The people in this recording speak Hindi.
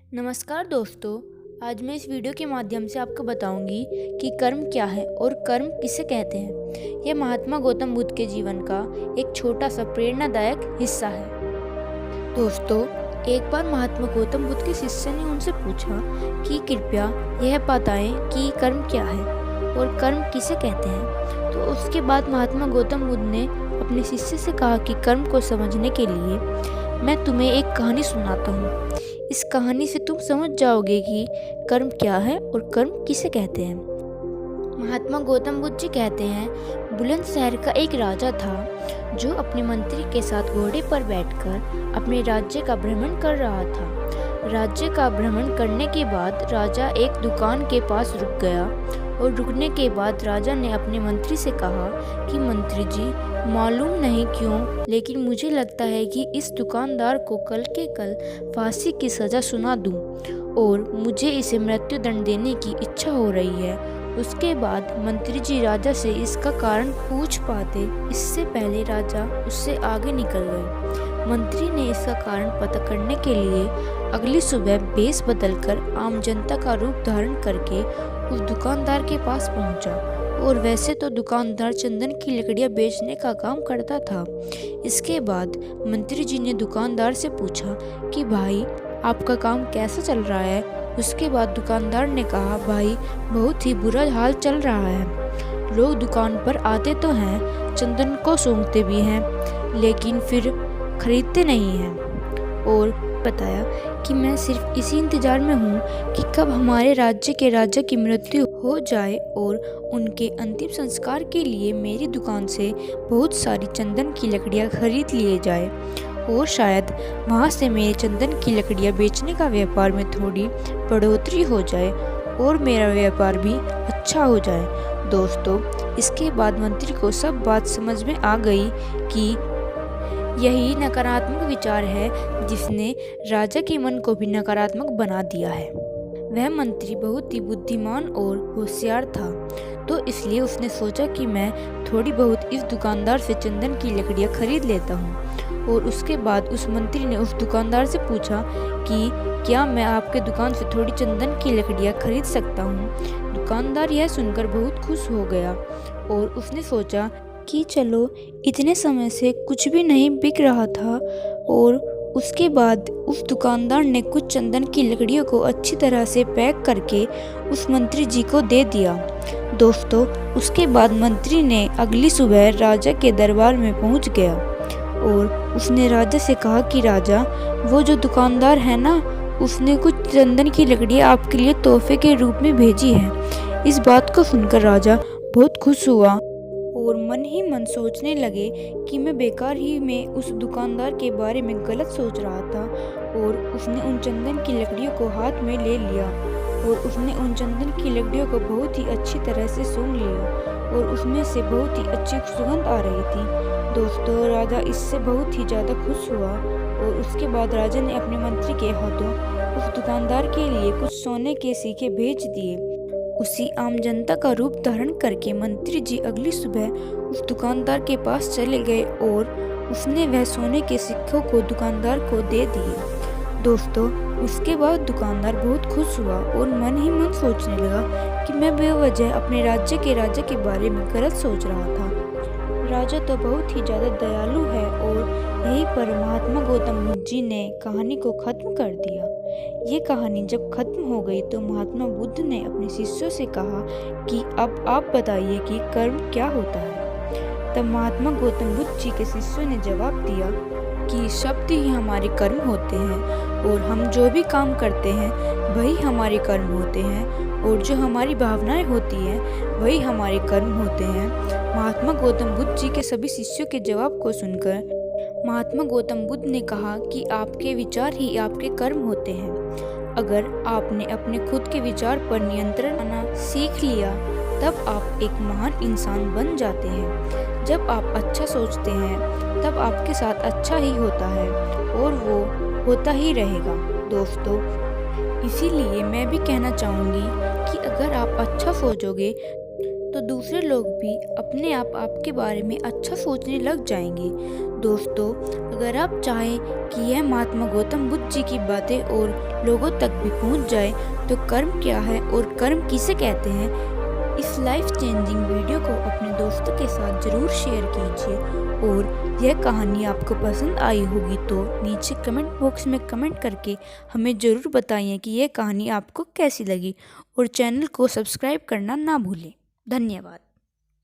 नमस्कार दोस्तों। आज मैं इस वीडियो के माध्यम से आपको बताऊंगी कि कर्म क्या है और कर्म किसे कहते हैं। यह महात्मा गौतम बुद्ध के जीवन का एक छोटा सा प्रेरणादायक हिस्सा है। दोस्तों, एक बार महात्मा गौतम बुद्ध के शिष्य ने उनसे पूछा कि कृपया यह बताएं कि कर्म क्या है और कर्म किसे कहते हैं। तो उसके बाद महात्मा गौतम बुद्ध ने अपने शिष्य से कहा कि कर्म को समझने के लिए मैं तुम्हें एक कहानी सुनाता हूँ। इस कहानी से तुम समझ जाओगे कि कर्म क्या है और कर्म किसे कहते हैं। महात्मा गौतम बुद्ध जी कहते हैं, बुलंदशहर का एक राजा था जो अपने मंत्री के साथ घोड़े पर बैठकर अपने राज्य का भ्रमण कर रहा था। राज्य का भ्रमण करने के बाद राजा एक दुकान के पास रुक गया और रुकने के बाद राजा ने अपने मंत्री से कहा कि मंत्री जी, मालूम नहीं क्यों लेकिन मुझे लगता है कि इस दुकानदार को कल के कल फांसी की सज़ा सुना दूं और मुझे इसे मृत्यु दंड देने की इच्छा हो रही है। उसके बाद मंत्री जी राजा से इसका कारण पूछ पाते इससे पहले राजा उससे आगे निकल गए। मंत्री ने इसका कारण पता करने के लिए अगली सुबह भेष बदलकर आम जनता का रूप धारण करके उस दुकानदार के पास पहुंचा। और वैसे तो दुकानदार चंदन की लकड़ियां बेचने का काम करता था। इसके बाद मंत्री जी ने दुकानदार से पूछा कि भाई, आपका काम कैसा चल रहा है। उसके बाद दुकानदार ने कहा, भाई, बहुत ही बुरा हाल चल रहा है। लोग दुकान पर आते तो हैं, चंदन को सूंघते भी हैं, लेकिन फिर खरीदते नहीं हैं। और बताया कि मैं सिर्फ इसी इंतजार में हूँ कि कब हमारे राज्य के राजा की मृत्यु हो जाए और उनके अंतिम संस्कार के लिए मेरी दुकान से बहुत सारी चंदन की लकड़ियाँ खरीद लिए जाए और शायद वहाँ से मेरे चंदन की लकड़ियाँ बेचने का व्यापार में थोड़ी बढ़ोतरी हो जाए और मेरा व्यापार भी अच्छा हो जाए। दोस्तों, इसके बाद मंत्री को सब बात समझ में आ गई कि यही नकारात्मक विचार है जिसने राजा के मन को भी नकारात्मक बना दिया है। वह मंत्री बहुत ही बुद्धिमान और होशियार था, तो इसलिए उसने सोचा कि मैं थोड़ी बहुत इस दुकानदार से चंदन की लकड़ियाँ खरीद लेता हूँ। और उसके बाद उस मंत्री ने उस दुकानदार से पूछा कि क्या मैं आपके दुकान से थोड़ी चंदन की लकड़ियाँ खरीद सकता हूँ। दुकानदार यह सुनकर बहुत खुश हो गया और उसने सोचा कि चलो, इतने समय से कुछ भी नहीं बिक रहा था। और उसके बाद उस दुकानदार ने कुछ चंदन की लकड़ियों को अच्छी तरह से पैक करके उस मंत्री जी को दे दिया। दोस्तों, उसके बाद मंत्री ने अगली सुबह राजा के दरबार में पहुंच गया और उसने राजा से कहा कि राजा, वो जो दुकानदार है ना, उसने कुछ चंदन की लकड़ियाँ आपके लिए तोहफे के रूप में भेजी है। इस बात को सुनकर राजा बहुत खुश हुआ और मन ही मन सोचने लगे कि मैं बेकार ही में उस दुकानदार के बारे में गलत सोच रहा था। और उसने उन चंदन की लकड़ियों को हाथ में ले लिया और उसने उन चंदन की लकड़ियों को बहुत ही अच्छी तरह से सूंघ लिया और उसमें से बहुत ही अच्छी सुगंध आ रही थी। दोस्तों, राजा इससे बहुत ही ज़्यादा खुश हुआ और उसके बाद राजा ने अपने मंत्री के हाथों उस दुकानदार के लिए कुछ सोने के सिक्के भेज दिए। उसी आम जनता का रूप धारण करके मंत्री जी अगली सुबह उस दुकानदार के पास चले गए और उसने वह सोने के सिक्कों को दुकानदार को दे दिए। दोस्तों, उसके बाद दुकानदार बहुत खुश हुआ और मन ही मन सोचने लगा कि मैं बेवजह अपने राज्य के राजा के बारे में गलत सोच रहा था। राजा तो बहुत ही ज़्यादा दयालु है। और यहीं पर महात्मा गौतम बुद्ध जी ने कहानी को ख़त्म कर दिया। ये कहानी जब खत्म हो गई तो महात्मा बुद्ध ने अपने शिष्यों से कहा कि अब आप बताइए कि कर्म क्या होता है। तब महात्मा गौतम बुद्ध जी के शिष्यों ने जवाब दिया कि शब्द ही हमारे कर्म होते हैं और हम जो भी काम करते हैं वही हमारे कर्म होते हैं और जो हमारी भावनाएं होती हैं वही हमारे कर्म होते हैं। महात्मा गौतम बुद्ध जी के सभी शिष्यों के जवाब को सुनकर महात्मा गौतम बुद्ध ने कहा कि आपके विचार ही आपके कर्म होते हैं। अगर आपने अपने खुद के विचार पर नियंत्रण करना सीख लिया तब आप एक महान इंसान बन जाते हैं। जब आप अच्छा सोचते हैं तब आपके साथ अच्छा ही होता है और वो होता ही रहेगा। दोस्तों, इसीलिए मैं भी कहना चाहूँगी कि अगर आप अच्छा सोचोगे तो दूसरे लोग भी अपने आप आपके बारे में अच्छा सोचने लग जाएंगे। दोस्तों, अगर आप चाहें कि यह महात्मा गौतम बुद्ध जी की बातें और लोगों तक भी पहुंच जाए तो कर्म क्या है और कर्म किसे कहते हैं, इस लाइफ चेंजिंग वीडियो को अपने दोस्तों के साथ ज़रूर शेयर कीजिए। और यह कहानी आपको पसंद आई होगी तो नीचे कमेंट बॉक्स में कमेंट करके हमें ज़रूर बताइए कि यह कहानी आपको कैसी लगी, और चैनल को सब्सक्राइब करना ना भूलें। धन्यवाद।